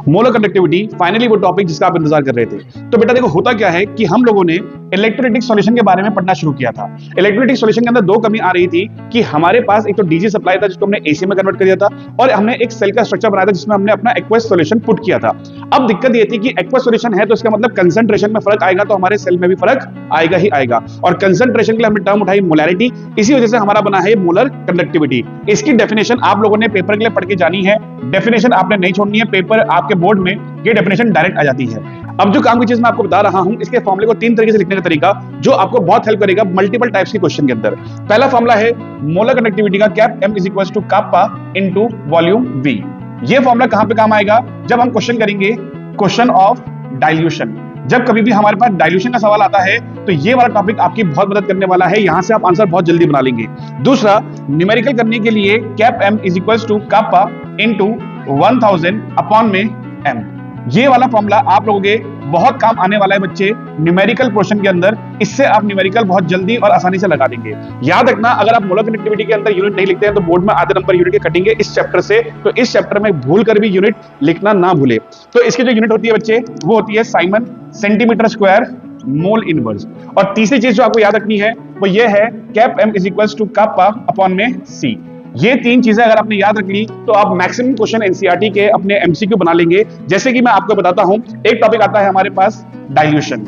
Molar conductivity finally वो topic जिसका आप इंतजार कर रहे थे। तो बेटा देखो होता क्या है कि हम लोगों ने इलेक्ट्रोलाइटिक सॉल्यूशन के बारे में पढ़ना शुरू किया था। इलेक्ट्रोलाइटिक सॉल्यूशन के अंदर दो कमी आ रही थी कि हमारे पास एक तो डीसी सप्लाई था जिसको हमने एसी में कन्वर्ट कर दिया था, और हमने एक सेल का स्ट्रक्चर बनाया था जिसमें हमने अपना एक्वस सॉल्यूशन पुट किया था। अब दिक्कत ये थी कि एक्वस सॉल्यूशन है तो इसका मतलब कंसंट्रेशन में फर्क आएगा, तो हमारे सेल में भी फर्क आएगा ही आएगा। और कंसंट्रेशन के लिए हमने टर्म उठाई मोलैरिटी, इसी वजह से हमारा बना है मोलर कंडक्टिविटी। इसकी डेफिनेशन आप लोगों ने पेपर के लिए पढ़ के जानी है, डेफिनेशन आपने नहीं छोड़नी है, पेपर आपके बोर्ड में ये डेफिनेशन डायरेक्ट आ जाती है। अब जो काम की चीज मैं आपको बता रहा हूं, इसके फॉर्मूले को तीन तरीके से लिखने का तरीका जो आपको बहुत हेल्प करेगा मल्टीपल टाइप्स के क्वेश्चन के अंदर। पहला फॉर्मूला है मोलर कंडक्टिविटी का cap m is equal to kappa into volume v। ये फॉर्मूला कहां पे काम आएगा? जब हम क्वेश्चन करेंगे क्वेश्चन ऑफ डाइल्यूशन। जब कभी भी हमारे पास डाइल्यूशन का सवाल आता है तो ये वाला टॉपिक आपकी बहुत मदद करने वाला है, यहां से आप आंसर बहुत जल्दी बना लेंगे। दूसरा, न्यूमेरिकल करने के लिए cap m is equal to kappa into 1000 upon में m। ये वाला फॉर्मूला आप लोगों के बहुत काम आने वाला है बच्चे न्यूमेरिकल पोर्शन के अंदर। इससे आप न्यूमेरिकल बहुत जल्दी और आसानी से लगा देंगे। याद रखना, अगर आप मोलर कंडक्टिविटी के अंदर यूनिट नहीं लिखते हैं तो बोर्ड में आधे नंबर यूनिट के कटेंगे इस चैप्टर से, तो इस चैप्टर में भूल कर भी यूनिट लिखना ना भूले। तो इसकी जो यूनिट होती है बच्चे वो होती है Simon centimetre square mole inverse. और तीसरी चीज जो आपको याद रखनी है वो ये है cap m is equal to kappa upon में c। ये तीन चीजें अगर आपने याद रख ली तो आप मैक्सिमम क्वेश्चन एनसीईआरटी के अपने एमसीक्यू बना लेंगे। जैसे कि मैं आपको बताता हूं, एक टॉपिक आता है हमारे पास डाइल्यूशन।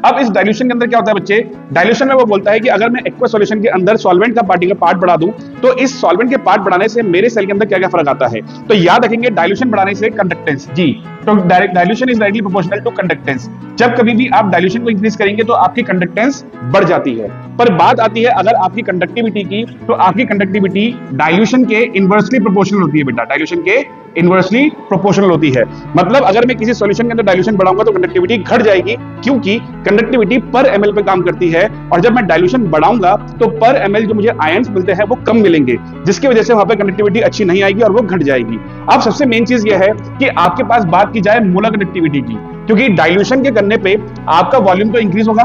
अब इस डाइल्यूशन के अंदर क्या होता है बच्चे? डाइल्यूशन में वो बोलता है कि अगर मैं एक्वस सॉल्यूशन के अंदर सॉल्वेंट का पार्ट बढ़ा दूं तो इस सॉल्वेंट के पार्ट बढ़ाने से मेरे सेल के अंदर क्या क्या फर्क आता है। तो याद रखेंगे डाइल्यूशन बढ़ाने से कंडक्टेंस जी, तो dilution is directly proportional to conductance. जब कभी भी आप डाइल्यूशन को इंक्रीज करेंगे तो आपकी कंडक्टेंस बढ़ जाती है। पर बात आती है अगर आपकी कंडक्टिविटी की, तो आपकी कंडक्टिविटी डाइल्यूशन के इनवर्सली प्रोपोर्शनल होती है बेटा, डाइल्यूशन के इनवर्सली प्रोपोर्शनल होती है। मतलब अगर मैं किसी सॉल्यूशन के अंदर डाइल्यूशन बढ़ाऊंगा तो कंडक्टिविटी घट जाएगी, क्योंकि कंडक्टिविटी पर एमएल पे काम करती है। और जब मैं डाइल्यूशन बढ़ाऊंगा तो पर एमएल जो मुझे आयंस मिलते हैं वो कम मिलेंगे, जिसकी वजह से वहां पे कंडक्टिविटी अच्छी नहीं आएगी और वो घट जाएगी। अब सबसे मेन चीज ये है कि आपके पास बात की जाए मोलर कंडक्टिविटी की, क्योंकि डाइल्यूशन के करने पे आपका वॉल्यूम तो इंक्रीज होगा,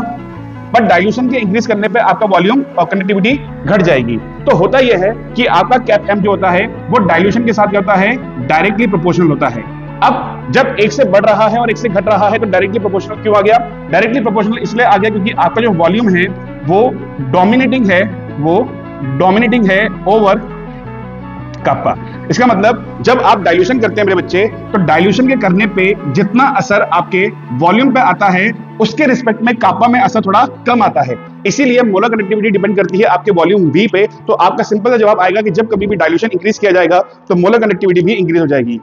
बट डाइल्यूशन के इंक्रीज करने पे आपका वॉल्यूम और कंडक्टिविटी घट जाएगी। तो होता यह है कि आपका कैप m जो होता है वो डाइल्यूशन के साथ क्या होता है? डायरेक्टली प्रोपोर्शनल होता है। अब जब एक से बढ़ रहा है और एक से घट रहा है तो डायरेक्टली प्रोपोर्शनल क्यों आ गया? डायरेक्टली प्रोपोर्शनल इसलिए आ गया क्योंकि आपका जो वॉल्यूम है वो डोमिनेटिंग है ओवर कापा। इसका मतलब जब आप डाइल्यूशन करते हैं मेरे बच्चे, तो डाइल्यूशन के करने पे जितना असर आपके वॉल्यूम पे आता है उसके रिस्पेक्ट में कापा में असर थोड़ा कम आता है। इसीलिए मोलर कंडक्टिविटी डिपेंड करती है आपके वॉल्यूम v पे। तो आपका सिंपल सा जवाब आएगा कि जब कभी भी डाइल्यूशन इंक्रीज किया जाएगा तो मोलर कंडक्टिविटी भी इंक्रीज हो जाएगी।